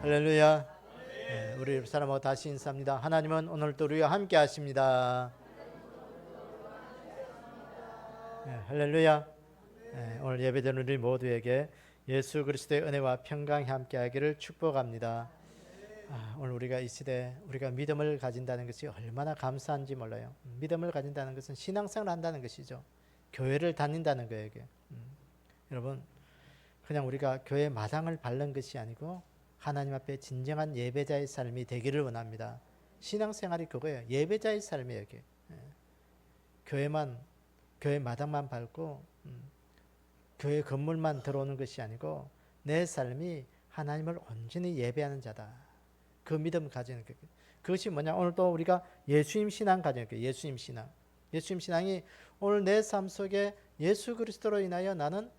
할렐루야. 네, 우리 사람하고 다시 인사합니다. 하나님은 오늘도 우리와 함께 하십니다. 네, 할렐루야. 네, 오늘 예배드리는 우리 모두에게 예수 그리스도의 은혜와 평강이 함께 하기를 축복합니다. 오늘 우리가 이 시대 우리가 믿음을 가진다는 것이 얼마나 감사한지 몰라요. 믿음을 가진다는 것은 신앙생활을 한다는 것이죠. 교회를 다닌다는 거예요. 이게. 여러분, 그냥 우리가 교회 마당을 밟는 것이 아니고 하나님 앞에 진정한 예배자의 삶이 되기를 원합니다. 신앙생활이 그거예요. 예배자의 삶이에요. 이게. 교회 마당만 밟고 교회 건물만 들어오는 것이 아니고 내 삶이 하나님을 온전히 예배하는 자다. 그 믿음을 가지는 것. 그것이 뭐냐? 오늘 또 우리가 예수님 신앙 가지는 거예요. 예수님 신앙. 예수님 신앙이 오늘 내 삶 속에 예수 그리스도로 인하여 나는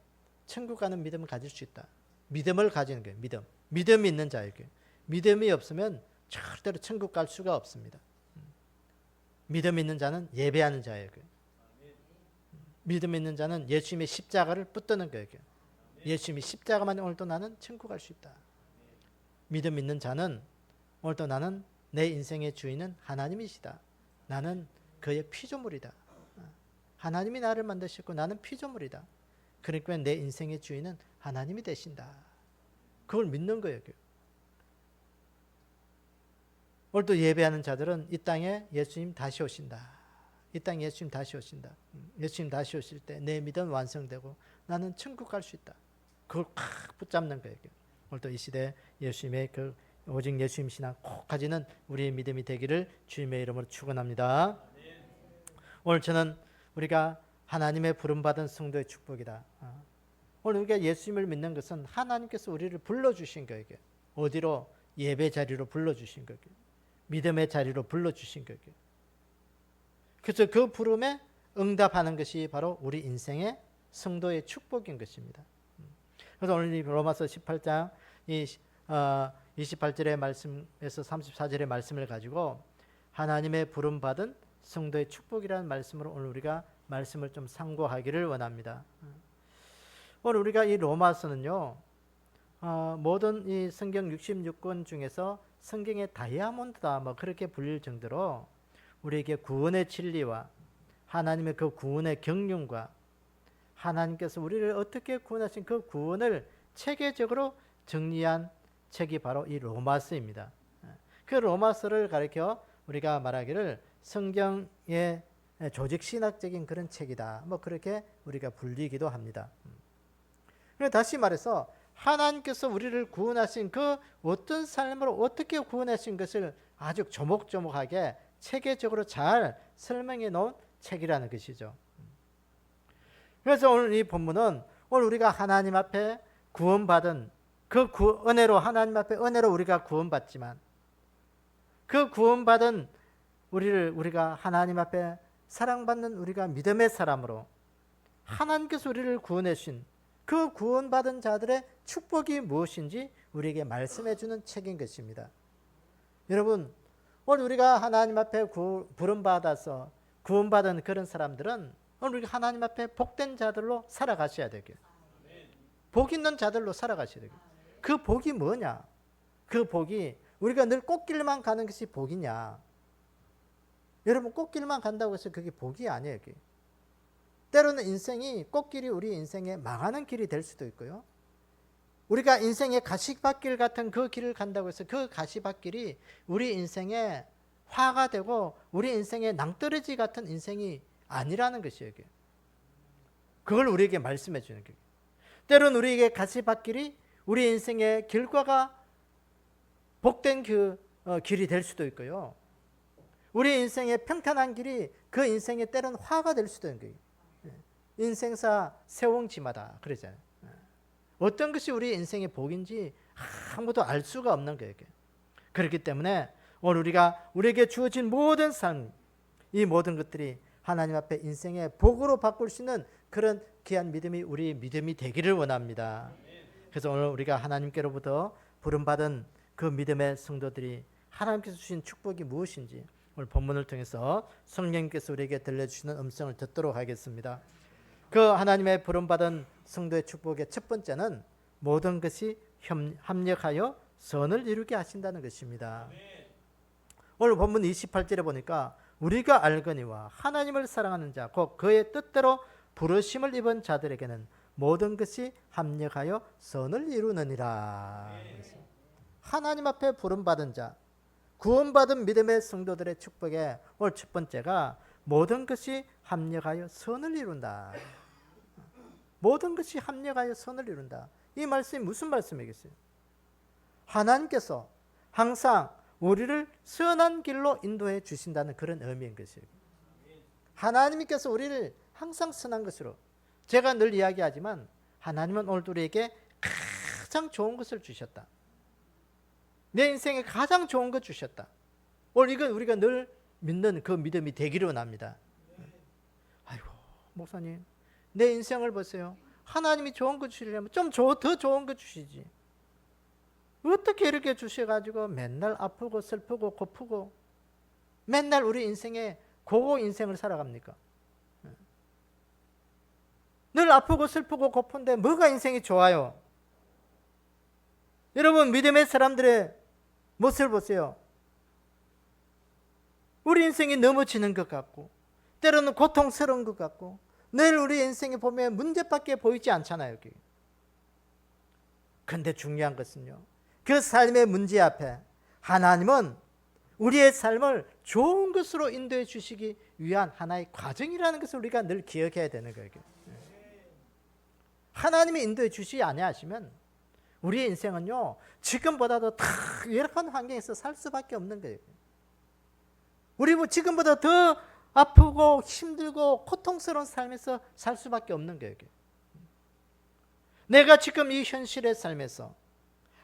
천국 가는 믿음을 가질 수 있다. 믿음을 가지는 거예요. 믿음이 있는 자에게. 믿음이 없으면 절대로 천국 갈 수가 없습니다. 믿음 있는 자는 예배하는 자에게. 믿음 있는 자는 예수님의 십자가를 붙드는 거예요. 예수님이 십자가만 오늘도 나는 천국 갈 수 있다. 믿음 있는 자는 오늘도 나는 내 인생의 주인은 하나님이시다. 나는 그의 피조물이다. 하나님이 나를 만드셨고 나는 피조물이다. 그러니까 내 인생의 주인은 하나님이 되신다. 그걸 믿는 거예요. 오늘도 예배하는 자들은 이 땅에 예수님 다시 오신다. 이 땅에 예수님 다시 오신다. 예수님 다시 오실 때 내 믿음 완성되고 나는 천국 갈 수 있다. 그걸 꽉 붙잡는 거예요. 오늘도 이 시대 예수님의 오직 예수님 신앙 꼭 가지는 우리의 믿음이 되기를 주님의 이름으로 축원합니다. 오늘 저는 우리가 하나님의 부름받은 성도의 축복이다. 오늘 우리가 예수님을 믿는 것은 하나님께서 우리를 불러주신 거예요. 어디로? 예배 자리로 불러주신 거예요. 믿음의 자리로 불러주신 거예요. 그래서 그 부름에 응답하는 것이 바로 우리 인생의 성도의 축복인 것입니다. 그래서 오늘 이 로마서 18장 28절의 말씀에서 34절의 말씀을 가지고 하나님의 부름받은 성도의 축복이라는 말씀으로 오늘 우리가 말씀을 좀 상고하기를 원합니다. 오늘 우리가 이 로마서는요, 모든 이 성경 66권 중에서 성경의 다이아몬드다 뭐 그렇게 불릴 정도로 우리에게 구원의 진리와 하나님의 그 구원의 경륜과 하나님께서 우리를 어떻게 구원하신 그 구원을 체계적으로 정리한 책이 바로 이 로마서입니다. 그 로마서를 가리켜 우리가 말하기를 성경의 조직신학적인 그런 책이다. 뭐 그렇게 우리가 불리기도 합니다. 다시 말해서 하나님께서 우리를 구원하신 그 어떤 삶으로 어떻게 구원하신 것을 아주 조목조목하게 체계적으로 잘 설명해 놓은 책이라는 것이죠. 그래서 오늘 이 본문은 오늘 우리가 하나님 앞에 구원받은 그 은혜로 하나님 앞에 은혜로 우리가 구원받지만 그 구원받은 우리가 하나님 앞에 사랑받는 우리가 믿음의 사람으로 하나님께서 우리를 구원해 주신 그 구원받은 자들의 축복이 무엇인지 우리에게 말씀해 주는 책인 것입니다. 여러분, 오늘 우리가 하나님 앞에 부름받아서 구원받은 그런 사람들은 오늘 우리가 하나님 앞에 복된 자들로 살아가셔야 되고요. 복 있는 자들로 살아가셔야 되고요. 그 복이 뭐냐? 그 복이 우리가 늘 꽃길만 가는 것이 복이냐? 여러분, 꽃길만 간다고 해서 그게 복이 아니에요. 그게. 때로는 인생이 꽃길이 우리 인생에 망하는 길이 될 수도 있고요. 우리가 인생의 가시밭길 같은 그 길을 간다고 해서 그 가시밭길이 우리 인생에 화가 되고 우리 인생의 낭떠러지 같은 인생이 아니라는 것이에요. 그걸 우리에게 말씀해 주는 거예요. 때로는 우리에게 가시밭길이 우리 인생의 결과가 복된 길이 될 수도 있고요. 우리 인생의 평탄한 길이 그 인생의 때로는 화가 될 수도 있는 거예요. 인생사 세옹지마다 그러잖아요. 어떤 것이 우리 인생의 복인지 아무도 알 수가 없는 거예요. 그렇기 때문에 오늘 우리에게 주어진 모든 삶, 이 모든 것들이 하나님 앞에 인생의 복으로 바꿀 수 있는 그런 귀한 믿음이 우리 믿음이 되기를 원합니다. 그래서 오늘 우리가 하나님께로부터 부름받은 그 믿음의 성도들이 하나님께서 주신 축복이 무엇인지 오늘 본문을 통해서 성령님께서 우리에게 들려주시는 음성을 듣도록 하겠습니다. 그 하나님의 부름받은 성도의 축복의 첫 번째는 모든 것이 합력하여 선을 이루게 하신다는 것입니다. 오늘 본문 28절에 보니까 우리가 알거니와 하나님을 사랑하는 자 곧 그의 뜻대로 부르심을 입은 자들에게는 모든 것이 합력하여 선을 이루느니라. 하나님 앞에 부름받은 자, 구원받은 믿음의 성도들의 축복에 오늘 첫 번째가 모든 것이 합력하여 선을 이룬다. 모든 것이 합력하여 선을 이룬다. 이 말씀이 무슨 말씀이겠어요? 하나님께서 항상 우리를 선한 길로 인도해 주신다는 그런 의미인 것이에요. 하나님께서 우리를 항상 선한 것으로, 제가 늘 이야기하지만 하나님은 오늘 우리에게 가장 좋은 것을 주셨다. 내 인생에 가장 좋은 것 주셨다. 오늘 이건 우리가 늘 믿는 그 믿음이 되기를 원합니다. 아이고 목사님, 내 인생을 보세요. 하나님이 좋은 거 주시려면 좀 더 좋은 거 주시지. 어떻게 이렇게 주셔가지고 맨날 아프고 슬프고 고프고 맨날 우리 인생에 고고 인생을 살아갑니까? 늘 아프고 슬프고 고픈데 뭐가 인생이 좋아요? 여러분 믿음의 사람들의 모습을 보세요. 우리 인생이 넘어지는 것 같고 때로는 고통스러운 것 같고 늘 우리 인생에 보면 문제밖에 보이지 않잖아요. 그런데 중요한 것은요, 그 삶의 문제 앞에 하나님은 우리의 삶을 좋은 것으로 인도해 주시기 위한 하나의 과정이라는 것을 우리가 늘 기억해야 되는 거예요. 하나님이 인도해 주시지 아니하시면 우리의 인생은요 지금보다도 더 열악한 환경에서 살 수밖에 없는 거예요. 우리 뭐 지금보다 더 아프고 힘들고 고통스러운 삶에서 살 수밖에 없는 거예요. 내가 지금 이 현실의 삶에서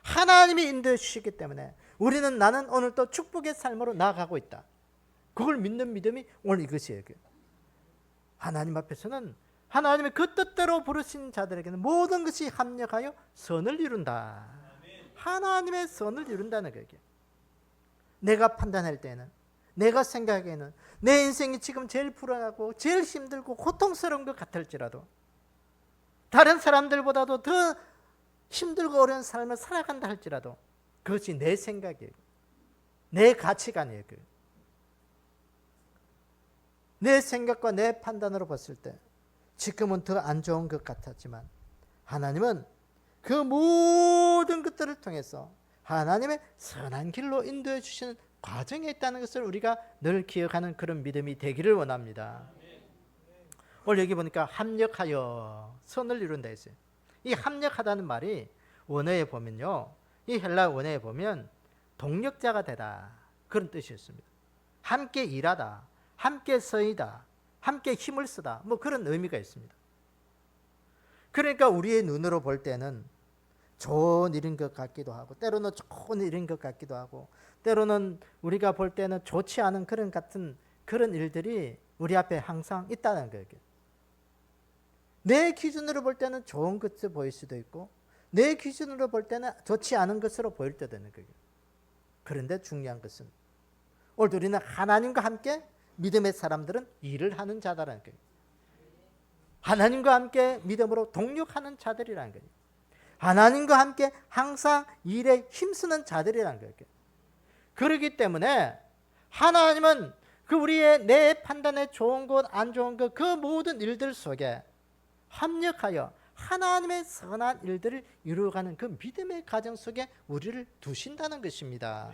하나님이 인도해 주시기 때문에 나는 오늘 또 축복의 삶으로 나아가고 있다. 그걸 믿는 믿음이 오늘 이것이에요. 하나님 앞에서는 하나님의 그 뜻대로 부르신 자들에게는 모든 것이 합력하여 선을 이룬다. 하나님의 선을 이룬다는 거예요. 내가 판단할 때는, 내가 생각하기에는 내 인생이 지금 제일 불안하고 제일 힘들고 고통스러운 것 같을지라도 다른 사람들보다도 더 힘들고 어려운 삶을 살아간다 할지라도 그것이 내 생각이에요. 내 가치관이에요. 내 생각과 내 판단으로 봤을 때 지금은 더 안 좋은 것 같았지만 하나님은 그 모든 것들을 통해서 하나님의 선한 길로 인도해 주시는 과정에 있다는 것을 우리가 늘 기억하는 그런 믿음이 되기를 원합니다. 오늘 여기 보니까 합력하여 선을 이룬다 했어요. 이 합력하다는 말이 원어에 보면요, 이 헬라 원어에 보면 동력자가 되다 그런 뜻이었습니다. 함께 일하다, 함께 서이다, 함께 힘을 쓰다, 뭐 그런 의미가 있습니다. 그러니까 우리의 눈으로 볼 때는 좋은 일인 것 같기도 하고 때로는 좋은 일인 것 같기도 하고 때로는 우리가 볼 때는 좋지 않은 그런 일들이 우리 앞에 항상 있다는 거예요. 내 기준으로 볼 때는 좋은 것으로 보일 수도 있고 내 기준으로 볼 때는 좋지 않은 것으로 보일 때도 있는 거예요. 그런데 중요한 것은 오늘 우리는 하나님과 함께 믿음의 사람들은 일을 하는 자다라는 거예요. 하나님과 함께 믿음으로 동력하는 자들이라는 거예요. 하나님과 함께 항상 일에 힘쓰는 자들이라는 거예요. 그렇기 때문에 하나님은 그 우리의 내 판단에 좋은 것, 안 좋은 것, 그 모든 일들 속에 합력하여 하나님의 선한 일들을 이루어가는 그 믿음의 가정 속에 우리를 두신다는 것입니다.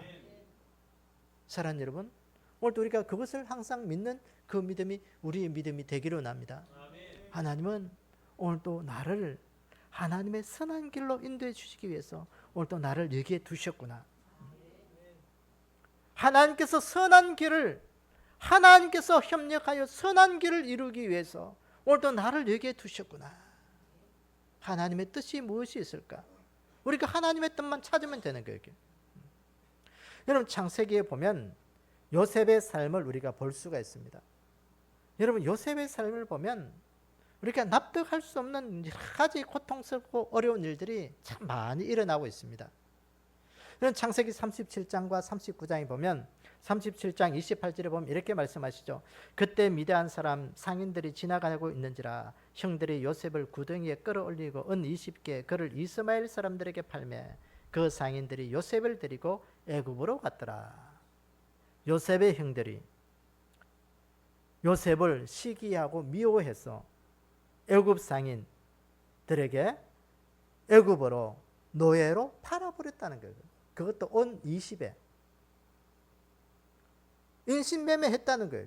사랑하는 여러분, 오늘도 우리가 그것을 항상 믿는 그 믿음이 우리의 믿음이 되기를 원합니다. 하나님은 오늘도 나를 하나님의 선한 길로 인도해 주시기 위해서 오늘도 나를 여기에 두셨구나. 하나님께서 선한 길을, 하나님께서 협력하여 선한 길을 이루기 위해서 오늘도 나를 여기에 두셨구나. 하나님의 뜻이 무엇이 있을까? 우리가 하나님의 뜻만 찾으면 되는 거예요. 여러분 창세기에 보면 요셉의 삶을 우리가 볼 수가 있습니다. 여러분 요셉의 삶을 보면 우리가 납득할 수 없는 여러 가지 고통스럽고 어려운 일들이 참 많이 일어나고 있습니다. 창세기 37장과 39장에 보면 37장 28절에 보면 이렇게 말씀하시죠. 그때 미디안 사람 상인들이 지나가고 있는지라 형들이 요셉을 구덩이에 끌어올리고 은 20개 그를 이스마엘 사람들에게 팔매 그 상인들이 요셉을 데리고 애굽으로 갔더라. 요셉의 형들이 요셉을 시기하고 미워해서 애굽 상인들에게 애굽으로 노예로 팔아버렸다는 거예요. 그것도 온 20에 인신매매했다는 거예요.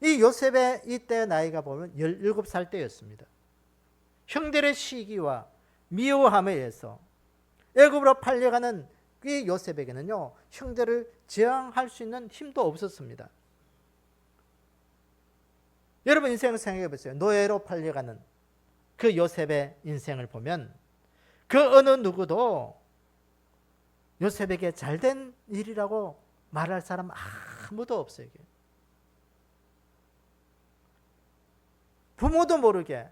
이 요셉의 이때 나이가 보면 17살 때였습니다. 형들의 시기와 미워함에 의해서 애굽으로 팔려가는 이 요셉에게는요, 형들을 저항할 수 있는 힘도 없었습니다. 여러분 인생을 생각해 보세요. 노예로 팔려가는 그 요셉의 인생을 보면 그 어느 누구도 요셉에게 잘된 일이라고 말할 사람 아무도 없어요. 부모도 모르게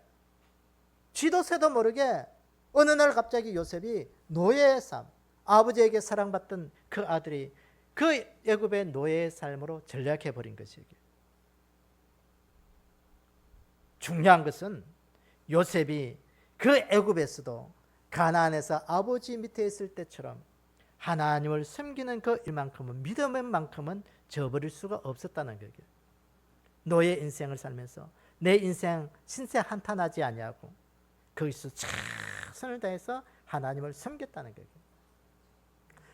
지도새도 모르게 어느 날 갑자기 요셉이 노예의 삶, 아버지에게 사랑받던 그 아들이 그 애굽의 노예의 삶으로 전락해 버린 것이에요. 중요한 것은 요셉이 그 애굽에서도 가나안에서 아버지 밑에 있을 때처럼 하나님을 섬기는 그 일만큼은, 믿음의 만큼은 저버릴 수가 없었다는 거예요. 노예 인생을 살면서 내 인생 신세 한탄하지 아니하고 거기서 최선을 다해서 하나님을 섬겼다는 거예요.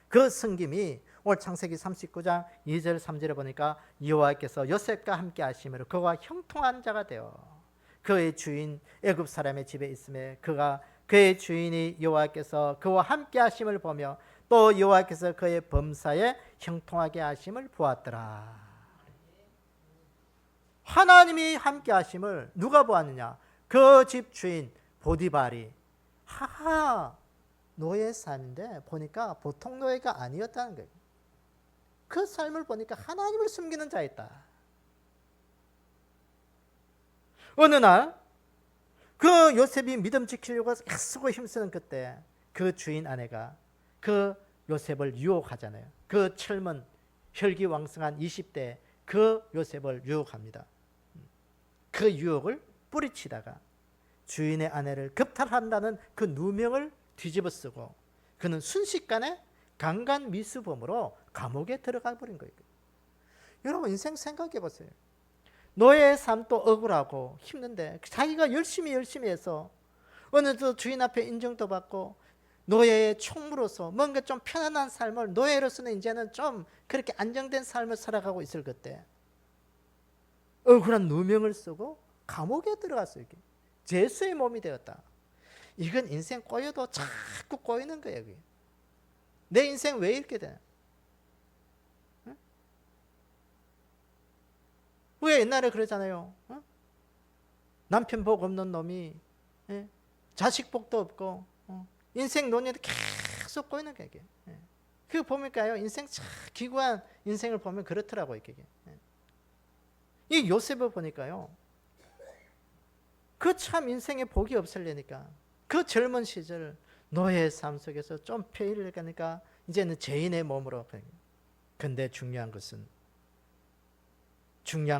그 섬김이 오늘 창세기 39장 2절 3절에 보니까 여호와께서 요셉과 함께 하심으로 그와 형통한 자가 되어 그의 주인 애굽 사람의 집에 있음에 그의 주인이 여호와께서 그와 함께 하심을 보며 또 여호와께서 그의 범사에 형통하게 하심을 보았더라. 하나님이 함께 하심을 누가 보았느냐? 그 집 주인 보디발이 노예 삶인데 보니까 보통 노예가 아니었다는 거예요. 그 삶을 보니까 하나님을 숨기는 자였다. 어느 날 그 요셉이 믿음 지키려고 애쓰고 힘쓰는 그때 그 주인 아내가 그 요셉을 유혹하잖아요. 그 젊은 혈기왕성한 20대 그 요셉을 유혹합니다. 그 유혹을 뿌리치다가 주인의 아내를 겁탈한다는 그 누명을 뒤집어 쓰고 그는 순식간에 강간미수범으로 감옥에 들어가 버린 거예요. 여러분 인생 생각해 보세요. 노예의 삶도 억울하고 힘든데 자기가 열심히 해서 어느덧 주인 앞에 인정도 받고 노예의 총무로서 뭔가 좀 편안한 삶을, 노예로서는 이제는 좀 그렇게 안정된 삶을 살아가고 있을 그때 억울한 누명을 쓰고 감옥에 들어갔어요. 죄수의 몸이 되었다. 이건 인생 꼬여도 자꾸 꼬이는 거예요. 내 인생 왜 이렇게 되나? 왜 옛날에 그러잖아요. 남편 복 없는 놈이 자식 복도 없고 인생 논의도 계속 꼬이는 거예요. 그거 보니까요, 인생 참 기구한 인생을 보면 그렇더라고요. 이게. 이 요셉을 보니까요, 그 참 인생에 복이 없으려니까 그 젊은 시절 노예의 삶 속에서 좀 폐일을 가니까 이제는 죄인의 몸으로. 근데 중요한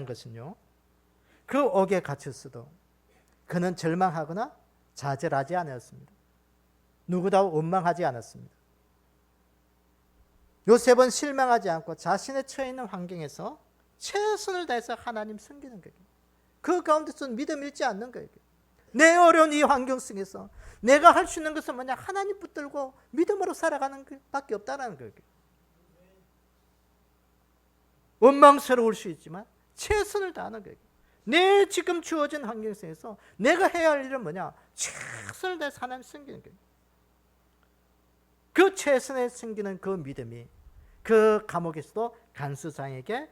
것은요, 그 옥에 갇혔어도 그는 절망하거나 좌절하지 않았습니다. 누구도 원망하지 않았습니다. 요셉은 실망하지 않고 자신의 처해 있는 환경에서 최선을 다해서 하나님 섬기는 거예요. 그 가운데서 믿음 잃지 않는 거예요. 내 어려운 이 환경 속에서 내가 할 수 있는 것은 뭐냐? 하나님 붙들고 믿음으로 살아가는 것밖에 없다는 거예요. 원망스러울 수 있지만 최선을 다하는 거예요. 내 지금 주어진 환경 속에서 내가 해야 할 일은 뭐냐? 최선을 다해서 하나님 섬기는 거예요. 그 최선에 섬기는 그 믿음이 그 감옥에서도 간수장에게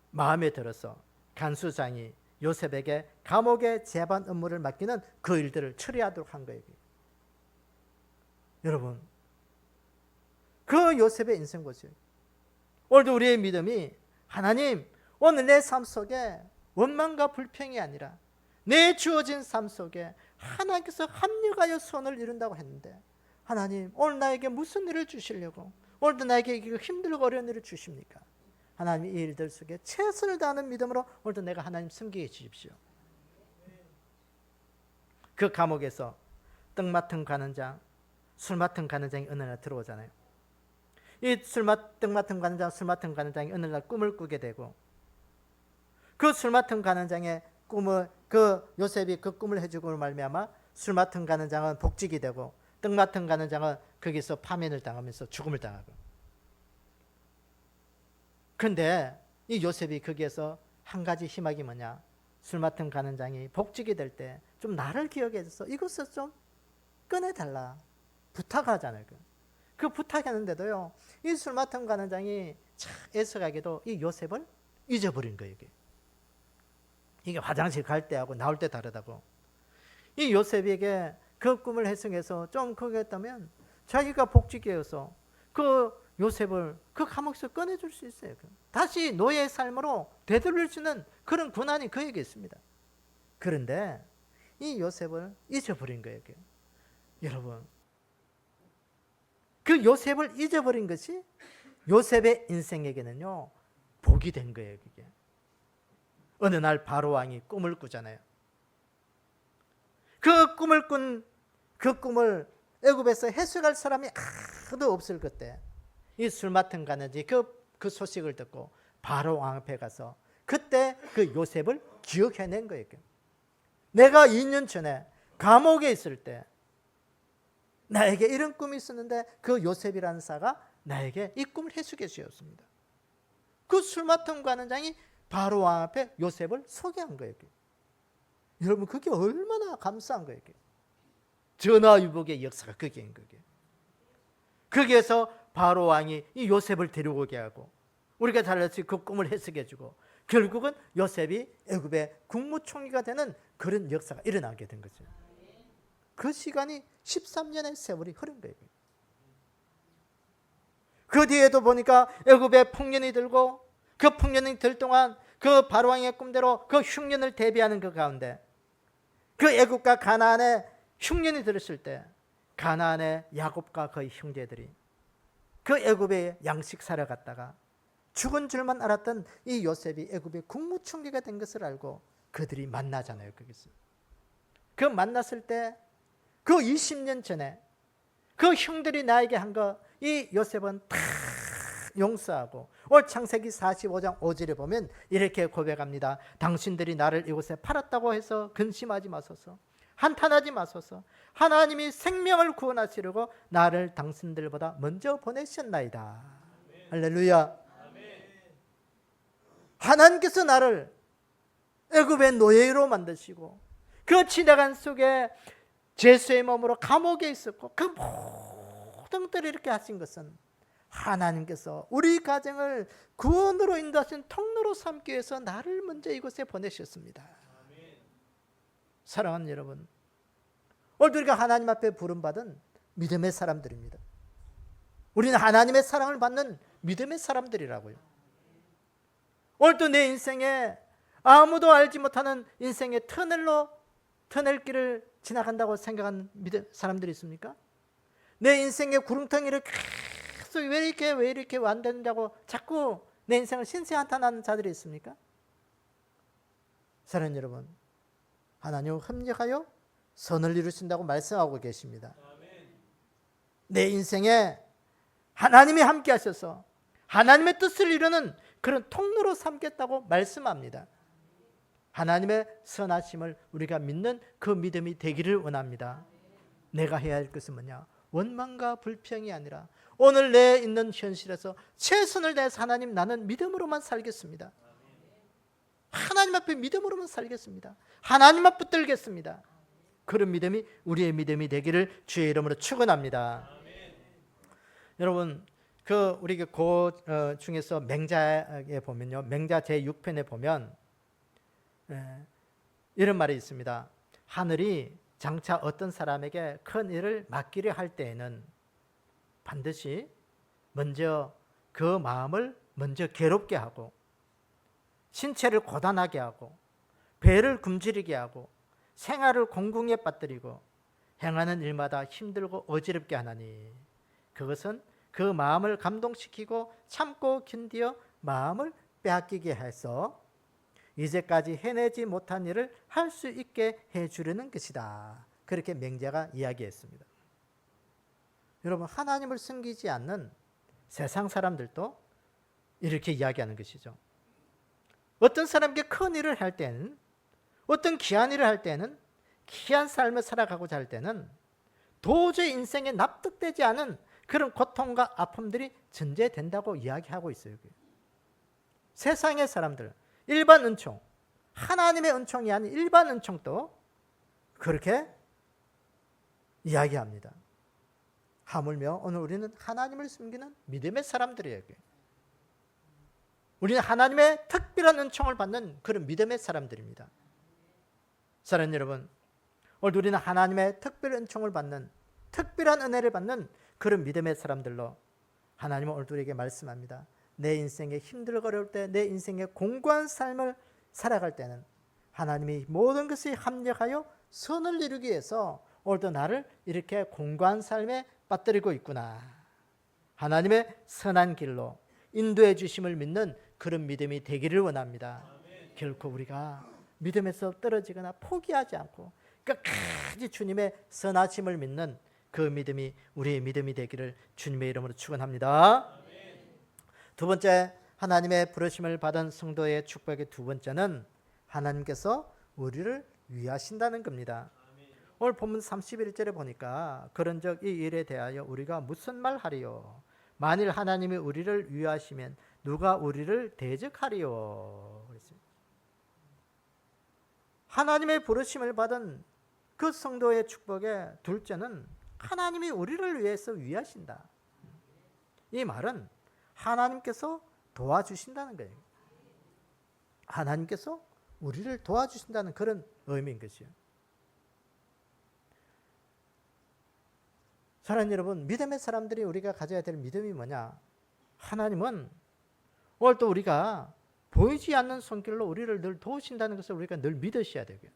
마음에 들어서 간수장이 요셉에게 감옥의 재반 업무를 맡기는 그 일들을 처리하도록 한 거예요. 여러분, 그 요셉의 인생 보세요. 오늘도 우리의 믿음이 하나님, 오늘 내 삶 속에 원망과 불평이 아니라 내 주어진 삶 속에 하나님께서 합력하여 선을 이룬다고 했는데, 하나님 오늘 나에게 무슨 일을 주시려고, 오늘도 나에게 힘들고 어려운 일을 주십니까? 하나님 이 일들 속에 최선을 다하는 믿음으로 오늘도 내가 하나님 섬기게 해주십시오. 그 감옥에서 떡 맡은 관원장, 술 맡은 간원장이 어느 날 들어오잖아요. 이 떡 맡은 간원장, 술 맡은 간원장이 어느 날 꿈을 꾸게 되고, 그 술 맡은 간원장의 꿈을, 그 요셉이 그 꿈을 해주고 말미암아 술 맡은 간원장은 복직이 되고, 떡 맡은 간원장은 거기서 파면을 당하면서 죽음을 당하고. 그런데 이 요셉이 거기에서 한 가지 희망이 뭐냐? 술 맡은 간원장이 복직이 될 때 좀 나를 기억해줘서 이것을 좀 꺼내달라 부탁하잖아요. 그 부탁했는데도요, 이 술 맡은 간원장이 참 애석하게도 이 요셉을 잊어버린 거예요. 이게 화장실 갈 때하고 나올 때 다르다고. 이 요셉에게 그 꿈을 해석해서 좀 그거 했다면 자기가 복직이어서 그 요셉을 그 감옥에서 꺼내줄 수 있어요. 다시 노예의 삶으로 되돌릴 수 있는 그런 권한이 그에게 있습니다. 그런데 이 요셉을 잊어버린 거예요. 여러분, 그 요셉을 잊어버린 것이 요셉의 인생에게는요 복이 된 거예요. 그게 어느 날 바로 왕이 꿈을 꾸잖아요. 그 꿈을 꾼 그 꿈을 애굽에서 해석할 사람이 아무도 없을 그때 이 술 맡은 간원장이 그 소식을 듣고 바로 왕 앞에 가서 그때 그 요셉을 기억해낸 거예요. 내가 2년 전에 감옥에 있을 때 나에게 이런 꿈이 있었는데 그 요셉이라는 사가 나에게 이 꿈을 해석해 주었습니다. 그 술 맡은 간원장이 바로 왕 앞에 요셉을 소개한 거예요. 여러분, 그게 얼마나 감사한 거예요. 전화위복의 역사가 거기인 거예요. 거기에서 바로 왕이 이 요셉을 데려오게 하고 우리가 잘 알듯이 그 꿈을 해석해 주고 결국은 요셉이 애굽의 국무총리가 되는 그런 역사가 일어나게 된 거죠. 그 시간이 13년의 세월이 흐른 거예요. 그 뒤에도 보니까 애굽에 풍년이 들고 그 풍년이 들 동안 그 바로 왕의 꿈대로 그 흉년을 대비하는 그 가운데 그 애굽과 가나안에 흉년이 들었을 때 가나안의 야곱과 그의 형제들이 그 애굽에 양식 사러 갔다가 죽은 줄만 알았던 이 요셉이 애굽의 국무총리가 된 것을 알고 그들이 만나잖아요. 거기서 그 만났을 때 그 20년 전에 그 형들이 나에게 한 거 이 요셉은 다 용서하고 오늘 창세기 45장 5절에 보면 이렇게 고백합니다. 당신들이 나를 이곳에 팔았다고 해서 근심하지 마소서. 한탄하지 마소서. 하나님이 생명을 구원하시려고 나를 당신들보다 먼저 보내셨나이다. 아멘. 할렐루야. 아멘. 하나님께서 나를 애굽의 노예로 만드시고 그 지나간 속에 죄수의 몸으로 감옥에 있었고 그 모든 것들을 이렇게 하신 것은 하나님께서 우리 가정을 구원으로 인도하신 통로로 삼기 위해서 나를 먼저 이곳에 보내셨습니다. 아멘. 사랑하는 여러분, 오늘 우리가 하나님 앞에 부름받은 믿음의 사람들입니다. 우리는 하나님의 사랑을 받는 믿음의 사람들이라고요. 오늘도 내 인생에 아무도 알지 못하는 인생의 터널길을 지나간다고 생각하는 사람들이 있습니까? 내 인생의 구렁텅이를 계속 왜 이렇게 안 된다고 자꾸 내 인생을 신세한탄하는 자들이 있습니까? 사랑하는 여러분, 하나님과 협력하여 선을 이루신다고 말씀하고 계십니다. 내 인생에 하나님이 함께 하셔서 하나님의 뜻을 이루는 그런 통로로 삼겠다고 말씀합니다. 하나님의 선하심을 우리가 믿는 그 믿음이 되기를 원합니다. 내가 해야 할 것은 뭐냐? 원망과 불평이 아니라 오늘 내 있는 현실에서 최선을 다해서 하나님, 나는 믿음으로만 살겠습니다. 하나님 앞에 믿음으로만 살겠습니다. 하나님 앞 붙들겠습니다. 그런 믿음이 우리의 믿음이 되기를 주의 이름으로 축원합니다. 여러분, 우리 중에서 맹자에 보면요, 맹자 제6편에 보면 이런 말이 있습니다. 하늘이 장차 어떤 사람에게 큰 일을 맡기려 할 때에는 반드시 먼저 그 마음을 먼저 괴롭게 하고 신체를 고단하게 하고 배를 굶주리게 하고 생활을 공궁에 빠뜨리고 행하는 일마다 힘들고 어지럽게 하나니 그것은 그 마음을 감동시키고 참고 견디어 마음을 빼앗기게 해서 이제까지 해내지 못한 일을 할 수 있게 해주려는 것이다. 그렇게 맹자가 이야기했습니다. 여러분, 하나님을 숨기지 않는 세상 사람들도 이렇게 이야기하는 것이죠. 어떤 사람에게 큰 일을 할 때는, 어떤 귀한 일을 할 때는, 귀한 삶을 살아가고자 할 때는 도저히 인생에 납득되지 않은 그런 고통과 아픔들이 전제된다고 이야기하고 있어요. 세상의 사람들, 일반 은총, 하나님의 은총이 아닌 일반 은총도 그렇게 이야기합니다. 하물며 오늘 우리는 하나님을 숨기는 믿음의 사람들이에요. 우리는 하나님의 특별한 은총을 받는 그런 믿음의 사람들입니다. 사랑하는 여러분, 오늘 우리는 하나님의 특별한 은총을 받는, 특별한 은혜를 받는 그런 믿음의 사람들로 하나님은 오늘 우리에게 말씀합니다. 내 인생에 힘들고 어려울 때, 내 인생에 공고한 삶을 살아갈 때는 하나님이 모든 것이 합력하여 선을 이루기 위해서 오늘도 나를 이렇게 공고한 삶에 빠뜨리고 있구나. 하나님의 선한 길로 인도해 주심을 믿는 그런 믿음이 되기를 원합니다. 결코 우리가 믿음에서 떨어지거나 포기하지 않고 끝까지 주님의 선하심을 믿는 그 믿음이 우리의 믿음이 되기를 주님의 이름으로 축원합니다. 두 번째, 하나님의 부르심을 받은 성도의 축복의 두 번째는 하나님께서 우리를 위하신다는 겁니다. 오늘 본문 31절에 보니까 그런즉 이 일에 대하여 우리가 무슨 말 하리요? 만일 하나님이 우리를 위하시면 누가 우리를 대적하리요? 하나님의 부르심을 받은 그 성도의 축복의 둘째는 하나님이 우리를 위해서 위하신다. 이 말은 하나님께서 도와주신다는 거예요. 하나님께서 우리를 도와주신다는 그런 의미인 것이요. 사랑하는 여러분, 믿음의 사람들이 우리가 가져야 될 믿음이 뭐냐? 하나님은 오늘 또 우리가 보이지 않는 손길로 우리를 늘 도우신다는 것을 우리가 늘 믿으셔야 되고요.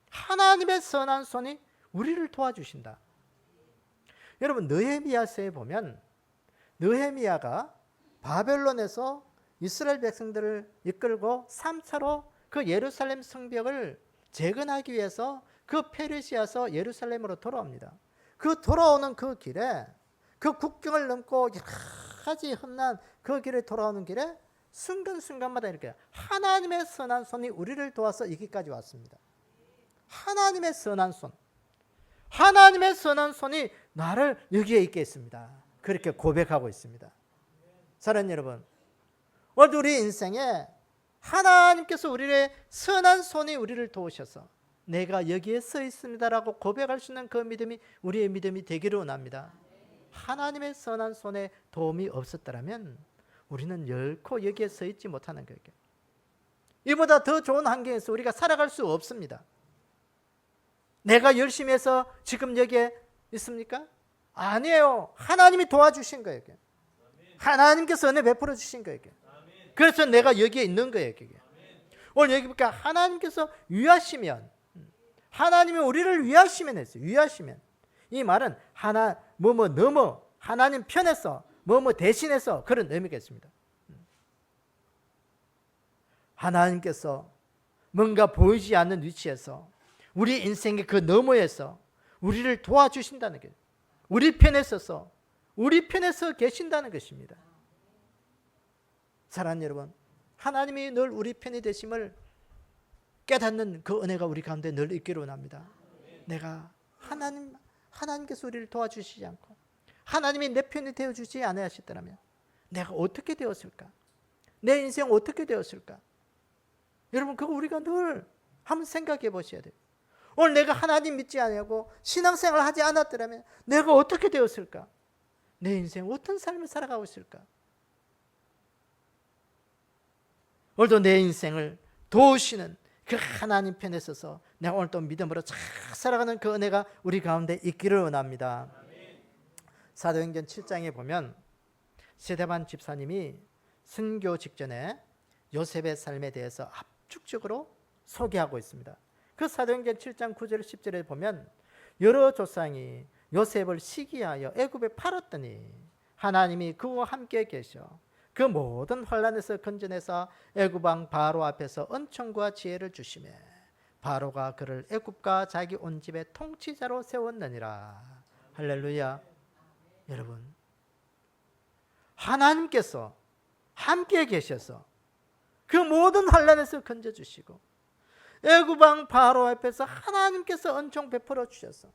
하나님의 선한 손이 우리를 도와주신다. 여러분, 느헤미야서에 보면 느헤미야가 바벨론에서 이스라엘 백성들을 이끌고 3차로 그 예루살렘 성벽을 재건하기 위해서 그 페르시아서 예루살렘으로 돌아옵니다. 그 돌아오는 그 길에, 그 국경을 넘고 여러 가지 험난 그 길에 돌아오는 길에 순간순간마다 이렇게 하나님의 선한 손이 우리를 도와서 이 길까지 왔습니다. 하나님의 선한 손, 하나님의 선한 손이 나를 여기에 있게 했습니다. 그렇게 고백하고 있습니다. 사랑하는 여러분, 오늘 우리 인생에 하나님께서 우리의 선한 손이 우리를 도우셔서 내가 여기에 서 있습니다라고 고백할 수 있는 그 믿음이 우리의 믿음이 되기를 원합니다. 하나님의 선한 손에 도움이 없었더라면 우리는 결코 여기에 서 있지 못하는 거예요. 이보다 더 좋은 환경에서 우리가 살아갈 수 없습니다. 내가 열심히 해서 지금 여기에 있습니까? 아니에요. 하나님이 도와주신 거예요. 하나님께서 은혜 베풀어 주신 거예요. 그래서 내가 여기에 있는 거예요. 오늘 여기 보니까 하나님께서 위하시면, 하나님이 우리를 위하시면 했어요. 위하시면. 이 말은 너무 하나님 편에서 대신해서 그런 의미겠습니다. 하나님께서 뭔가 보이지 않는 위치에서 우리 인생의 그 너머에서 우리를 도와주신다는 게, 우리 편에 서서 우리 편에 서 계신다는 것입니다. 사랑하는 여러분, 하나님이 늘 우리 편이 되심을 깨닫는 그 은혜가 우리 가운데 늘 있기를 원합니다. 내가 하나님께서 우리를 도와주시지 않고 하나님이 내 편이 되어주지 않으셨더라면 내가 어떻게 되었을까? 내 인생 어떻게 되었을까? 여러분, 그거 우리가 늘 한번 생각해 보셔야 돼요. 오늘 내가 하나님 믿지 않고 신앙생활을 하지 않았더라면 내가 어떻게 되었을까? 내 인생 어떤 삶을 살아가고 있을까? 오늘도 내 인생을 도우시는 그 하나님 편에 서서 내가 오늘 또 믿음으로 잘 살아가는 그 은혜가 우리 가운데 있기를 원합니다. 사도행전 7장에 보면 스데반 집사님이 순교 직전에 요셉의 삶에 대해서 압축적으로 소개하고 있습니다. 그 사도행전 7장 9절 10절에 보면 여러 조상이 요셉을 시기하여 애굽에 팔았더니 하나님이 그와 함께 계셔 그 모든 환난에서 건져내서 애굽 왕 바로 앞에서 은총과 지혜를 주시매 바로가 그를 애굽과 자기 온 집의 통치자로 세웠느니라. 할렐루야. 여러분, 하나님께서 함께 계셔서 그 모든 환난에서 건져주시고 애굽 왕 바로 앞에서 하나님께서 은총 베풀어 주셔서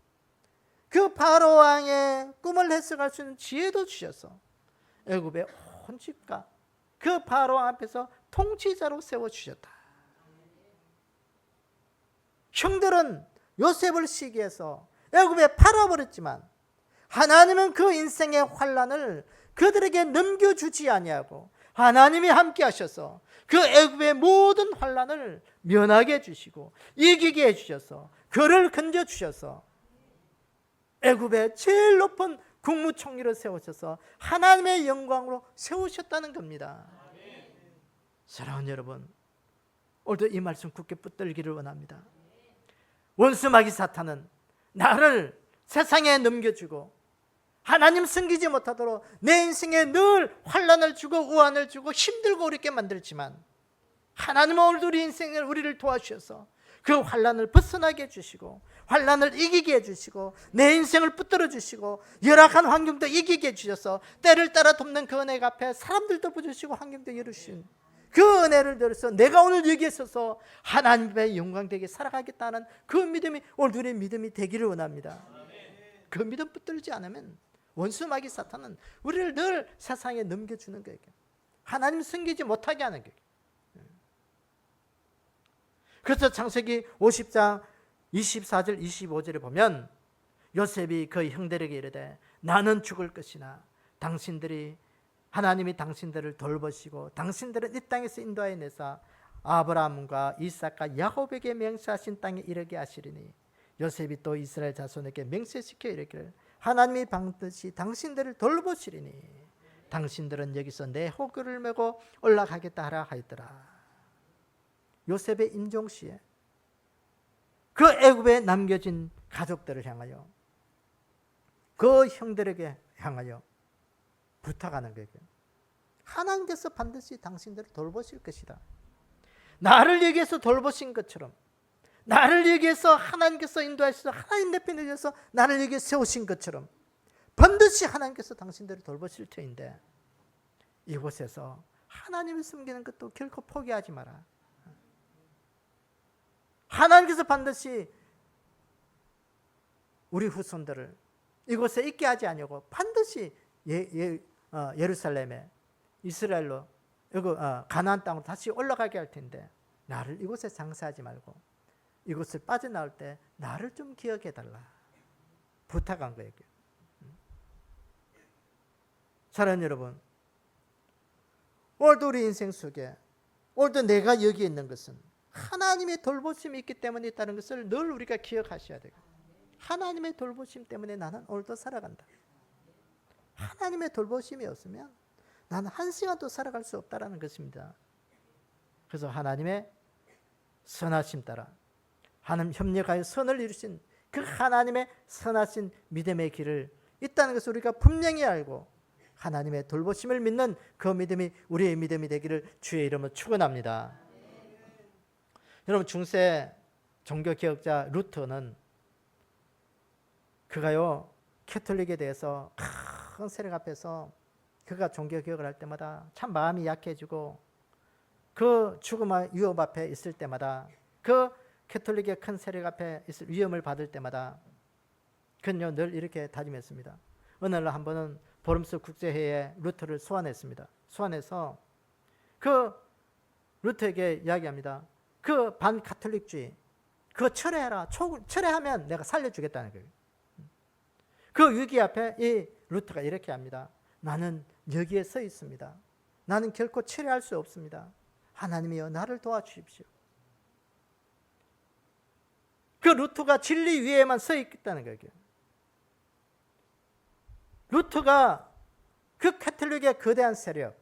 그 바로 왕의 꿈을 해석할 수 있는 지혜도 주셔서 애굽의 온 집과 그 바로 왕 앞에서 통치자로 세워주셨다. 형들은 요셉을 시기해서 애굽에 팔아버렸지만 하나님은 그 인생의 환난을 그들에게 넘겨주지 아니하고 하나님이 함께 하셔서 그 애굽의 모든 환난을 면하게 해주시고 이기게 해주셔서 그를 건져주셔서 애굽의 제일 높은 국무총리를 세우셔서 하나님의 영광으로 세우셨다는 겁니다. 사랑하는 여러분, 오늘도 이 말씀 굳게 붙들기를 원합니다. 원수 마귀 사탄은 나를 세상에 넘겨주고 하나님 섬기지 못하도록 내 인생에 늘 환난을 주고 우환을 주고 힘들고 어렵게 만들지만 하나님은 오늘도 우리 인생을 우리를 도와주셔서 그 환난을 벗어나게 해주시고 환난을 이기게 해주시고 내 인생을 붙들어 주시고 열악한 환경도 이기게 해주셔서 때를 따라 돕는 그 은혜가 앞에 사람들도 보여주시고 환경도 열어주신 그 은혜를 들어서 내가 오늘 여기에 서서 하나님의 영광되게 살아가겠다는 그 믿음이 오늘 우리의 믿음이 되기를 원합니다. 그 믿음 붙들지 않으면 원수 마귀 사탄은 우리를 늘 세상에 넘겨주는 거예요. 하나님 섬기지 못하게 하는 거예요. 그래서 창세기 50장 24절 25절에 보면 요셉이 그 형들에게 이르되 나는 죽을 것이나 당신들이 하나님이 당신들을 돌보시고 당신들은 이 땅에서 인도하여 내사 아브라함과 이삭과 야곱에게 맹세하신 땅에 이르게 하시리니 요셉이 또 이스라엘 자손에게 맹세시켜 이르기를 하나님이 반드시 당신들을 돌보시리니 당신들은 여기서 내 호구를 메고 올라가겠다 하라 하였더라. 요셉의 임종시에 그 애굽에 남겨진 가족들을 향하여 그 형들에게 향하여 부탁하는 거예요. 하나님께서 반드시 당신들을 돌보실 것이다. 나를 여기에서 돌보신 것처럼 나를 여기에서 하나님께서 인도하셔서 하나님 내 편에 대해서 나를 여기에 세우신 것처럼 반드시 하나님께서 당신들을 돌보실 터인데 이곳에서 하나님을 섬기는 것도 결코 포기하지 마라. 하나님께서 반드시 우리 후손들을 이곳에 있게 하지 아니하고 반드시 예루살렘에 이스라엘로 가나안 땅으로 다시 올라가게 할 텐데 나를 이곳에 장사하지 말고 이곳을 빠져나올 때 나를 좀 기억해 달라 부탁한 거예요. 사랑하는 여러분, 오늘도 우리 인생 속에 오늘도 내가 여기 있는 것은 하나님의 돌보심이 있기 때문에 있다는 것을 늘 우리가 기억하셔야 돼요. 하나님의 돌보심 때문에 나는 오늘도 살아간다. 하나님의 돌보심이 없으면 나는 한 시간도 살아갈 수 없다는 것입니다. 그래서 하나님의 선하심 따라 하나님 협력하여 선을 이루신 그 하나님의 선하신 믿음의 길을 있다는 것을 우리가 분명히 알고 하나님의 돌보심을 믿는 그 믿음이 우리의 믿음이 되기를 주의 이름으로 축원합니다. 여러분, 중세 종교개혁자 루터는 그가요 캐톨릭에 대해서 큰 세력 앞에서 그가 종교개혁을 할 때마다 참 마음이 약해지고 그 죽음의 위협 앞에 있을 때마다 그 캐톨릭의 큰 세력 앞에 있을 위험을 받을 때마다 그는요 늘 이렇게 다짐했습니다. 어느 날 한 번은 보름스 국제회의에 루터를 소환했습니다. 소환해서 그 루터에게 이야기합니다. 그 반카톨릭주의 그거 철회해라. 철회하면 내가 살려주겠다는 거예요. 그 위기 앞에 이 루터가 이렇게 합니다. 나는 여기에 서 있습니다. 나는 결코 철회할 수 없습니다. 하나님이여 나를 도와주십시오. 그 루터가 진리 위에만 서 있겠다는 거예요. 루터가 그 캐톨릭의 거대한 세력,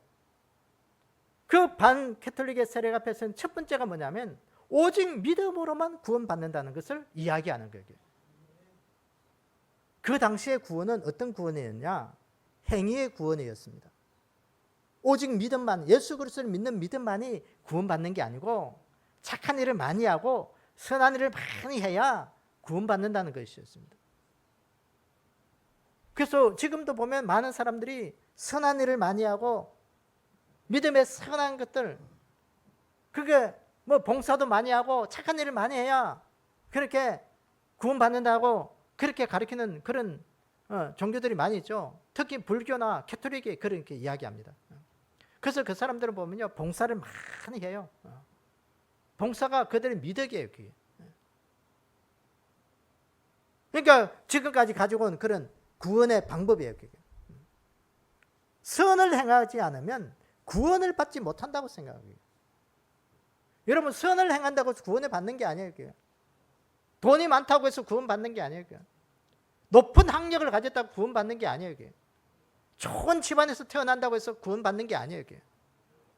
그 반캐톨릭의 세력 앞에서는 첫 번째가 뭐냐면 오직 믿음으로만 구원받는다는 것을 이야기하는 거예요. 그 당시의 구원은 어떤 구원이었냐? 행위의 구원이었습니다. 오직 믿음만, 예수 그리스도를 믿는 믿음만이 구원받는 게 아니고 착한 일을 많이 하고 선한 일을 많이 해야 구원받는다는 것이었습니다. 그래서 지금도 보면 많은 사람들이 선한 일을 많이 하고 믿음의 선한 것들, 그게 뭐 봉사도 많이 하고 착한 일을 많이 해야 그렇게 구원받는다고 그렇게 가르치는 그런 종교들이 많이 있죠. 특히 불교나 캐톨릭이 그렇게 이야기합니다. 그래서 그 사람들을 보면요, 봉사를 많이 해요. 봉사가 그들의 미덕이에요. 그게. 그러니까 지금까지 가지고 온 그런 구원의 방법이에요. 그게. 선을 행하지 않으면 구원을 받지 못한다고 생각해요. 여러분, 선을 행한다고 해서 구원을 받는 게 아니에요. 그게. 돈이 많다고 해서 구원 받는 게 아니에요. 그게. 높은 학력을 가졌다고 구원 받는 게 아니에요. 그게. 좋은 집안에서 태어난다고 해서 구원 받는 게 아니에요. 그게.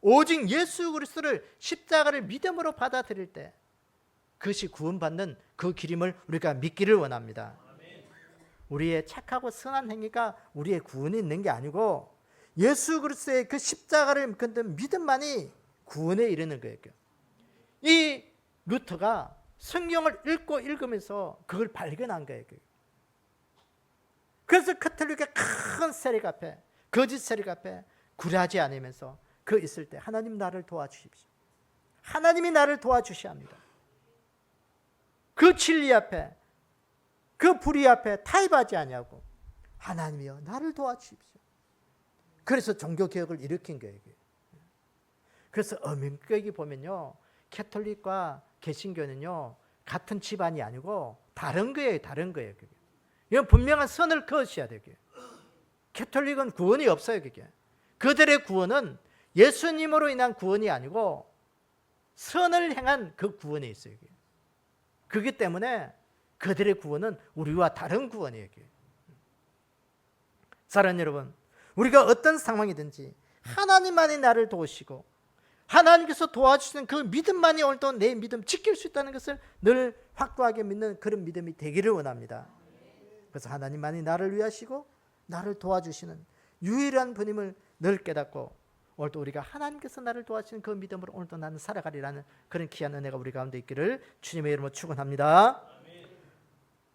오직 예수 그리스도를 십자가를 믿음으로 받아들일 때 그것이 구원받는 그 길임을 우리가 믿기를 원합니다. 우리의 착하고 선한 행위가 우리의 구원이 있는 게 아니고 예수 그리스도의 그 십자가를 믿는 믿음만이 구원에 이르는 거예요. 이 루터가 성경을 읽으면서 그걸 발견한 거예요. 그래서 카톨릭의 큰 세력 앞에, 거짓 세력 앞에 굴하지 않으면서 그 있을 때 하나님 나를 도와주십시오. 하나님이 나를 도와주셔야 합니다. 그 진리 앞에, 그 불의 앞에 타협하지 아니하고 하나님이여 나를 도와주십시오. 그래서 종교개혁을 일으킨 거예요. 그래서 엄연하게 보면요, 캐톨릭과 개신교는요 같은 집안이 아니고 다른 거예요. 다른 거예요. 그게. 이건 분명한 선을 그으셔야 돼요. 그게. 캐톨릭은 구원이 없어요. 그게. 그들의 구원은 예수님으로 인한 구원이 아니고 선을 행한 그 구원에 있어요. 그게. 그렇기 때문에 그들의 구원은 우리와 다른 구원이에요. 그게. 사랑하는 여러분, 우리가 어떤 상황이든지 하나님만이 나를 도우시고 하나님께서 도와주시는 그 믿음만이 오늘도 내 믿음 지킬 수 있다는 것을 늘 확고하게 믿는 그런 믿음이 되기를 원합니다. 그래서 하나님만이 나를 위하시고 나를 도와주시는 유일한 분임을 늘 깨닫고 오늘도 우리가 하나님께서 나를 도와주시는 그 믿음으로 오늘도 나는 살아가리라는 그런 귀한 은혜가 우리 가운데 있기를 주님의 이름으로 축원합니다.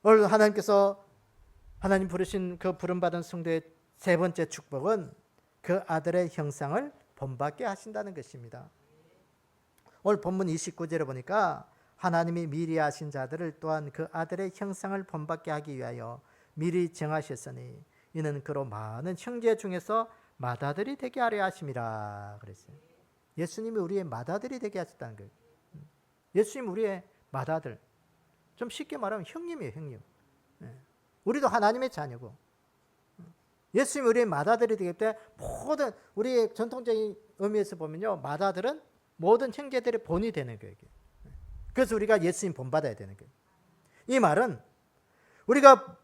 오늘 하나님께서 하나님 부르신 그 부름받은 성도의 세 번째 축복은 그 아들의 형상을 본받게 하신다는 것입니다. 오늘 본문 29절에 보니까 하나님이 미리 하신 자들을 또한 그 아들의 형상을 본받게 하기 위하여 미리 정하셨으니 이는 그로 많은 형제 중에서 맏아들이 되게 하려 하심이라 그랬어요. 예수님이 우리의 맏아들이 되게 하셨다는 거예요. 예수님 우리의 맏아들. 좀 쉽게 말하면 형님이에요. 형님. 우리도 하나님의 자녀고 예수님이 우리의 맏아들이 되기 때문에 모든 우리의 전통적인 의미에서 보면요, 맏아들은 모든 형제들의 본이 되는 거예요. 그래서 우리가 예수님 본받아야 되는 거예요. 이 말은 우리가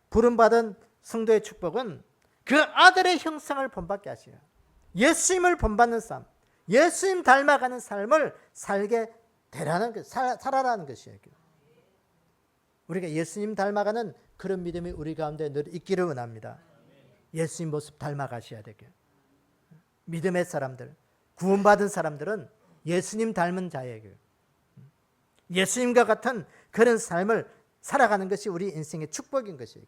부름받은 성도의 축복은 그 아들의 형상을 본받게 하시요. 예수님을 본받는 삶, 예수님 닮아가는 삶을 살게 되라는 것, 살아라는 것이에요. 우리가 예수님 닮아가는 그런 믿음이 우리 가운데 늘 있기를 원합니다. 예수님 모습 닮아가셔야 되게. 믿음의 사람들, 구원받은 사람들은 예수님 닮은 자예요. 예수님과 같은 그런 삶을 살아가는 것이 우리 인생의 축복인 것이에요.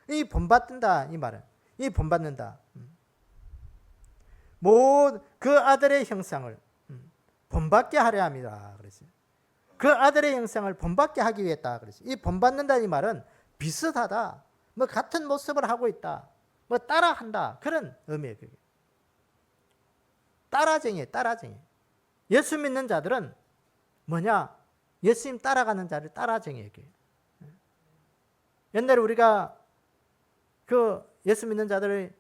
이 본받는다 이 말은, 이 본받는다. 그 아들의 형상을 본받게 하려 합니다. 그랬어요. 그 아들의 형상을 본받게 하기 위해 했다. 그랬어요. 이 본받는다 이 말은 비슷하다. 뭐 같은 모습을 하고 있다. 뭐 따라한다. 그런 의미예요. 그게. 따라쟁이에요. 따라쟁이. 예수 믿는 자들은 뭐냐? 예수님 따라가는 자를 따라쟁이에요. 옛날에 우리가 그 예수 믿는 자들을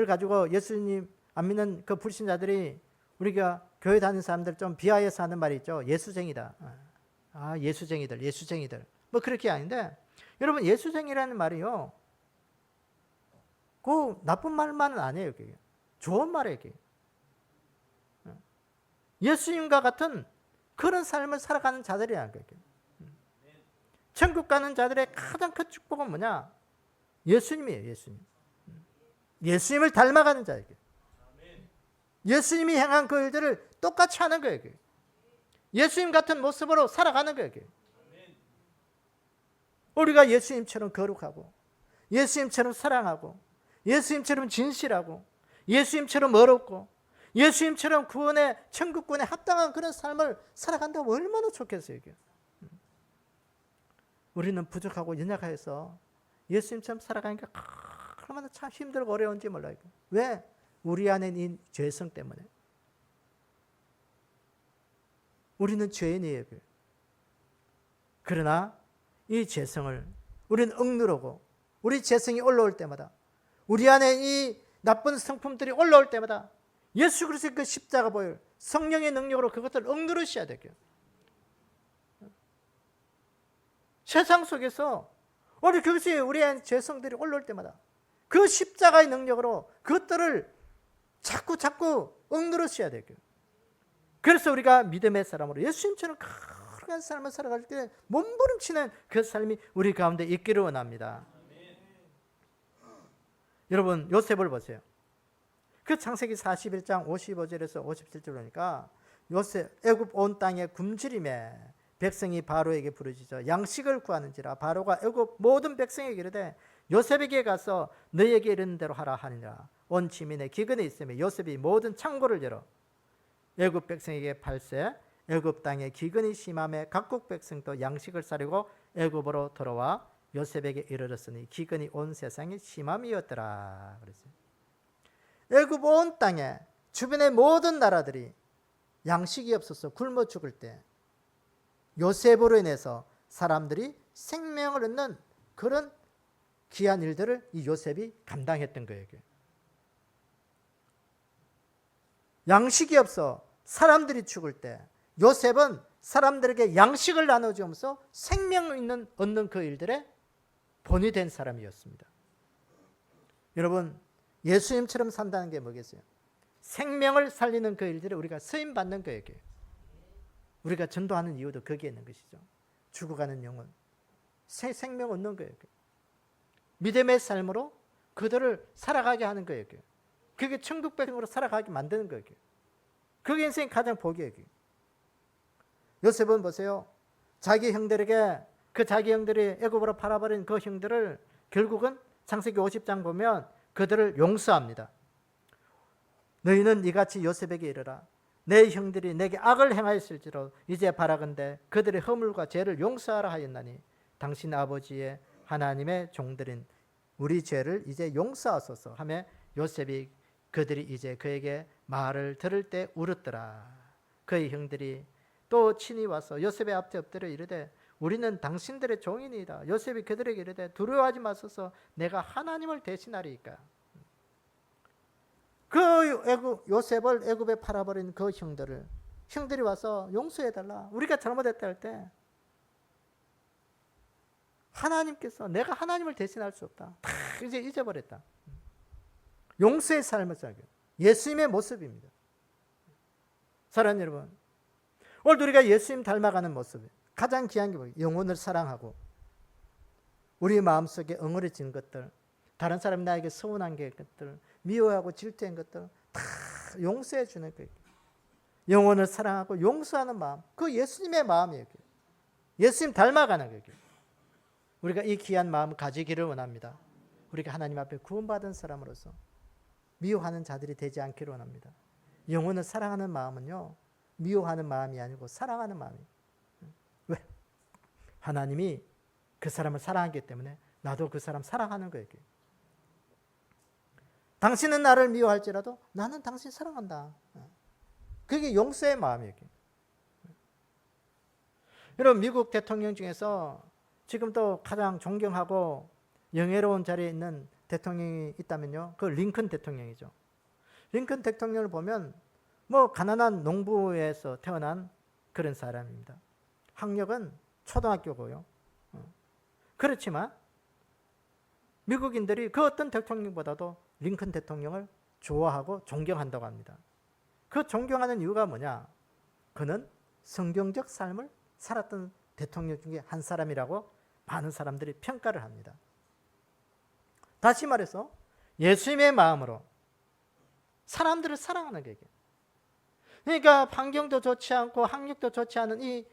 가지고 예수님 안 믿는 그 불신자들이 우리가 교회 다니는 사람들 좀 비하해서 하는 말이 있죠. 예수쟁이다. 아, 예수쟁이들. 뭐 그렇게 아닌데 여러분 예수쟁이라는 말이요. 그 나쁜 말만은 아니에요. 그게. 좋은 말이에요. 그게. 예수님과 같은 그런 삶을 살아가는 자들이라는 거예요. 천국 가는 자들의 가장 큰 축복은 뭐냐? 예수님이에요. 예수님. 예수님을 닮아가는 자예요. 예수님이 행한 그 일들을 똑같이 하는 거예요. 예수님 같은 모습으로 살아가는 거예요. 우리가 예수님처럼 거룩하고 예수님처럼 사랑하고 예수님처럼 진실하고 예수님처럼 어렵고 예수님처럼 구원의 천국권에 합당한 그런 삶을 살아간다면 얼마나 좋겠어요. 이게. 우리는 부족하고 연약해서 예수님처럼 살아가니까 얼마나 참 힘들고 어려운지 몰라요. 왜? 우리 안에 있는 죄성 때문에. 우리는 죄인이에요. 그러나 이 죄성을 우리는 억누르고 우리 죄성이 올라올 때마다 우리 안에 이 나쁜 성품들이 올라올 때마다 예수 그리스도의 그 십자가 보혈 성령의 능력으로 그것들을 억누르셔야 돼요. 세상 속에서 우리 그것이 우리의 죄성들이 올라올 때마다 그 십자가의 능력으로 그것들을 자꾸 억누르셔야 돼요. 그래서 우리가 믿음의 사람으로 예수님처럼 거룩한 삶을 살아갈 때 몸부림치는 그 삶이 우리 가운데 있기를 원합니다. 여러분 요셉을 보세요. 그 창세기 41장 55절에서 57절 보니까 요셉 애굽 온 땅에 굶주림에 백성이 바로에게 부르짖어 양식을 구하는지라 바로가 애굽 모든 백성에게 이르되 요셉에게 가서 너희에게 이르는 대로 하라 하니라. 온 지민의 기근이 있으며 요셉이 모든 창고를 열어 애굽 백성에게 팔세 애굽 땅에 기근이 심함에 각국 백성도 양식을 사려고 애굽으로 돌아와 요셉에게 이르렀으니 기근이 온 세상에 심함이었더라. 그랬어요. 애굽 온 땅에 주변의 모든 나라들이 양식이 없어서 굶어 죽을 때 요셉으로 인해서 사람들이 생명을 얻는 그런 귀한 일들을 이 요셉이 감당했던 거예요. 양식이 없어 사람들이 죽을 때 요셉은 사람들에게 양식을 나눠주면서 생명을 얻는 그 일들에 본이 된 사람이었습니다. 여러분 예수님처럼 산다는 게 뭐겠어요? 생명을 살리는 그 일들을 우리가 쓰임받는 거예요. 우리가 전도하는 이유도 거기에 있는 것이죠. 죽어가는 영혼 새 생명 얻는 거예요. 믿음의 삶으로 그들을 살아가게 하는 거예요. 그게 천국 백성으로 살아가게 만드는 거예요. 그게 인생의 가장 복이에요. 요셉은 보세요. 자기 형들에게 자기 형들이 애굽으로 팔아버린 그 형들을 결국은 창세기 50장 보면 그들을 용서합니다. 너희는 이같이 요셉에게 이르라. 내 형들이 내게 악을 행하였을지로 이제 바라건대 그들의 허물과 죄를 용서하라 하였나니 당신 아버지의 하나님의 종들인 우리 죄를 이제 용서하소서 하며 요셉이 그들이 이제 그에게 말을 들을 때 울었더라. 그의 형들이 또 친히 와서 요셉의 앞에 엎드려 이르되 우리는 당신들의 종이니이다. 요셉이 그들에게 이르되 두려워하지 마소서 내가 하나님을 대신하리이까. 그 요셉을 애굽에 팔아버린 그 형들이 와서 용서해달라. 우리가 잘못했다 할 때 하나님께서 내가 하나님을 대신할 수 없다. 다 이제 잊어버렸다. 용서의 삶을 살게. 예수님의 모습입니다. 사랑하는 여러분, 오늘 우리가 예수님 닮아가는 모습 가장 귀한 게 뭐예요? 영혼을 사랑하고 우리 마음속에 엉어려진 것들, 다른 사람이 나에게 서운한 것들, 미워하고 질투한 것들 다 용서해 주는 거예요. 영혼을 사랑하고 용서하는 마음, 그 예수님의 마음이에요. 예수님 닮아가는 거예요. 우리가 이 귀한 마음을 가지기를 원합니다. 우리가 하나님 앞에 구원받은 사람으로서 미워하는 자들이 되지 않기를 원합니다. 영혼을 사랑하는 마음은요, 미워하는 마음이 아니고 사랑하는 마음이에요. 왜? 하나님이 그 사람을 사랑하기 때문에 나도 그 사람 사랑하는 거예요. 당신은 나를 미워할지라도 나는 당신 사랑한다. 그게 용서의 마음이에요. 여러분, 미국 대통령 중에서 지금도 가장 존경하고 영예로운 자리에 있는 대통령이 있다면요, 그 링컨 대통령이죠. 링컨 대통령을 보면 뭐 가난한 농부에서 태어난 그런 사람입니다. 학력은 초등학교고요. 그렇지만 미국인들이 그 어떤 대통령보다도 링컨 대통령을 좋아하고 존경한다고 합니다. 그 존경하는 이유가 뭐냐? 그는 성경적 삶을 살았던 대통령 중에 한 사람이라고 많은 사람들이 평가를 합니다. 다시 말해서 예수님의 마음으로 사람들을 사랑하는 거예요. 그러니까 환경도 좋지 않고 학력도 좋지 않은 이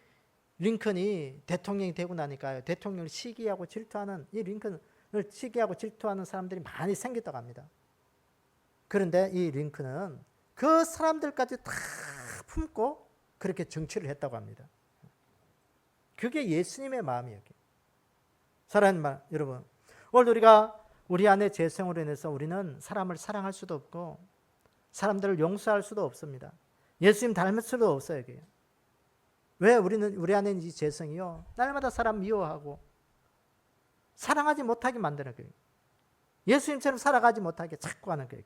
링컨이 대통령이 되고 나니까요, 대통령을 시기하고 질투하는 이 링컨 시기하고 질투하는 사람들이 많이 생겼다고 합니다. 그런데 이 링컨은 그 사람들까지 다 품고 그렇게 정치를 했다고 합니다. 그게 예수님의 마음이에요. 사랑하는 말, 여러분, 오늘 우리가 우리 안에 죄성으로 인해서 우리는 사람을 사랑할 수도 없고 사람들을 용서할 수도 없습니다. 예수님 닮을 수도 없어요. 이게. 왜 우리 안에 이 죄성이요? 날마다 사람 미워하고 사랑하지 못하게 만드는 거예요. 예수님처럼 살아가지 못하게 자꾸 하는 거예요.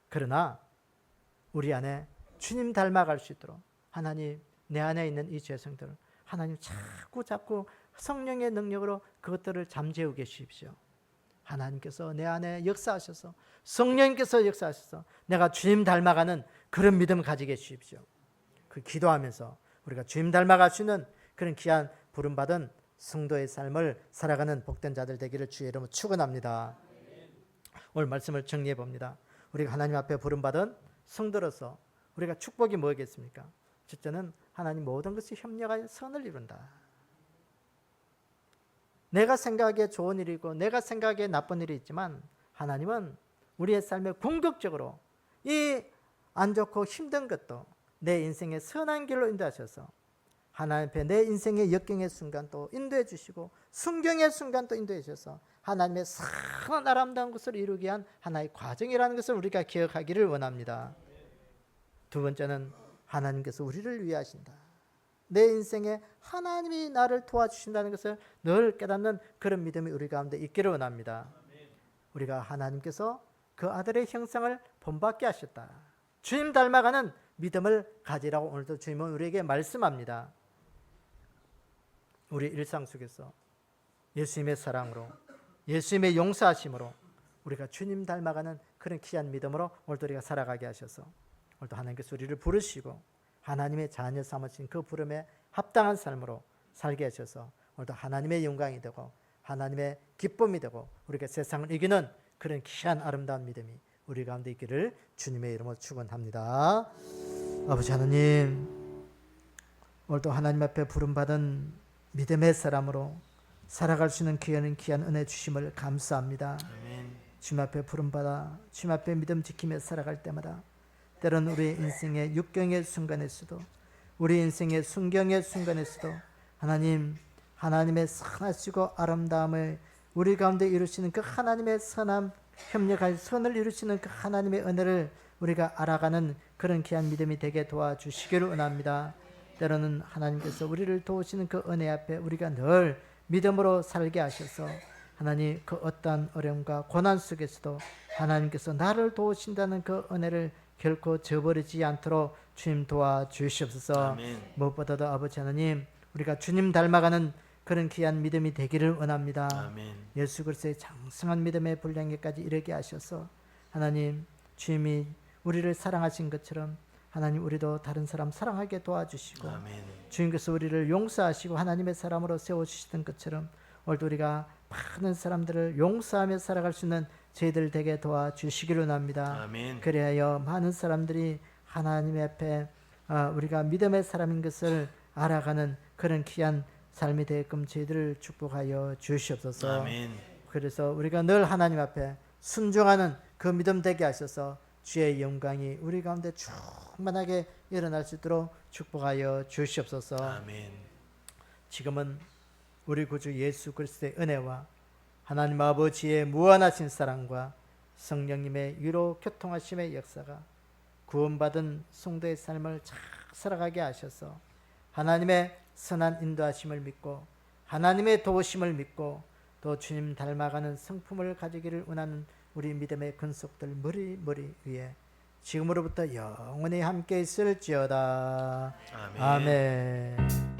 그러나 우리 안에 주님 닮아갈 수 있도록 하나님 내 안에 있는 이 죄성들을 하나님 자꾸 성령의 능력으로 그것들을 잠재우게 주십시오. 하나님께서 내 안에 역사하셔서 성령님께서 역사하셔서 내가 주님 닮아가는 그런 믿음을 가지게 해주십시오. 그 기도하면서 우리가 주님 닮아갈 수 있는 그런 귀한 부름받은 성도의 삶을 살아가는 복된 자들 되기를 주의 이름으로 축원합니다. 오늘 말씀을 정리해 봅니다. 우리가 하나님 앞에 부름받은 성도로서 우리가 축복이 뭐겠습니까? 첫째는 하나님 모든 것이 협력하여 선을 이룬다. 내가 생각하기에 좋은 일이고 내가 생각하기에 나쁜 일이 있지만 하나님은 우리의 삶에 궁극적으로 이 안 좋고 힘든 것도 내 인생의 선한 길로 인도하셔서 하나님 앞에 내 인생의 역경의 순간 또 인도해 주시고 순경의 순간 또 인도해 주셔서 하나님의 선한 아름다운 것을 이루기 위한 하나의 과정이라는 것을 우리가 기억하기를 원합니다. 두 번째는 하나님께서 우리를 위하신다. 내 인생에 하나님이 나를 도와주신다는 것을 늘 깨닫는 그런 믿음이 우리 가운데 있기를 원합니다. 우리가 하나님께서 그 아들의 형상을 본받게 하셨다. 주님 닮아가는 믿음을 가지라고 오늘도 주님은 우리에게 말씀합니다. 우리 일상 속에서 예수님의 사랑으로 예수님의 용서하심으로 우리가 주님 닮아가는 그런 귀한 믿음으로 오늘도 우리가 살아가게 하셔서 오늘도 하나님께서 우리를 부르시고 하나님의 자녀 삼으신 그 부름에 합당한 삶으로 살게 하셔서 오늘도 하나님의 영광이 되고 하나님의 기쁨이 되고 우리가 세상을 이기는 그런 귀한 아름다운 믿음이 우리 가운데 있기를 주님의 이름으로 축원합니다. 아버지 하나님, 오늘도 하나님 앞에 부름받은 믿음의 사람으로 살아갈 수 있는 귀한 은혜 주심을 감사합니다. 아멘. 주님 앞에 부름받아 주님 앞에 믿음 지키며 살아갈 때마다 때로는 우리 인생의 육경의 순간에서도 우리 인생의 순경의 순간에서도 하나님의 선하시고 아름다움을 우리 가운데 이루시는 그 하나님의 선함 협력할 선을 이루시는 그 하나님의 은혜를 우리가 알아가는 그런 귀한 믿음이 되게 도와주시기를 원합니다. 때로는 하나님께서 우리를 도우시는 그 은혜 앞에 우리가 늘 믿음으로 살게 하셔서 하나님 그 어떠한 어려움과 고난 속에서도 하나님께서 나를 도우신다는 그 은혜를 결코 저버리지 않도록 주님 도와주시옵소서. 아멘. 무엇보다도 아버지 하나님 우리가 주님 닮아가는 그런 귀한 믿음이 되기를 원합니다. 아멘. 예수 그리스도의 장성한 믿음의 분량에까지 이르게 하셔서 하나님 주님이 우리를 사랑하신 것처럼 하나님 우리도 다른 사람 사랑하게 도와주시고 아멘. 주님께서 우리를 용서하시고 하나님의 사람으로 세워주시던 것처럼 오늘도 우리가 많은 사람들을 용서하며 살아갈 수 있는 저희들 되게 도와주시기를 원합니다. 아멘. 그리하여 많은 사람들이 하나님 앞에 우리가 믿음의 사람인 것을 알아가는 그런 귀한 삶이 되게끔 저희들을 축복하여 주시옵소서. 아멘. 그래서 우리가 늘 하나님 앞에 순종하는 그 믿음 되게 하셔서 주의 영광이 우리 가운데 충만하게 일어날 수 있도록 축복하여 주시옵소서. 아멘. 지금은 우리 구주 예수 그리스도의 은혜와 하나님 아버지의 무한하신 사랑과 성령님의 위로 교통하심의 역사가 구원받은 성도의 삶을 잘 살아가게 하셔서 하나님의 선한 인도하심을 믿고 하나님의 도우심을 믿고 또 주님 닮아가는 성품을 가지기를 원하는 우리 믿음의 근속들 머리 위에 지금으로부터 영원히 함께 있을지어다. 아멘. 아멘.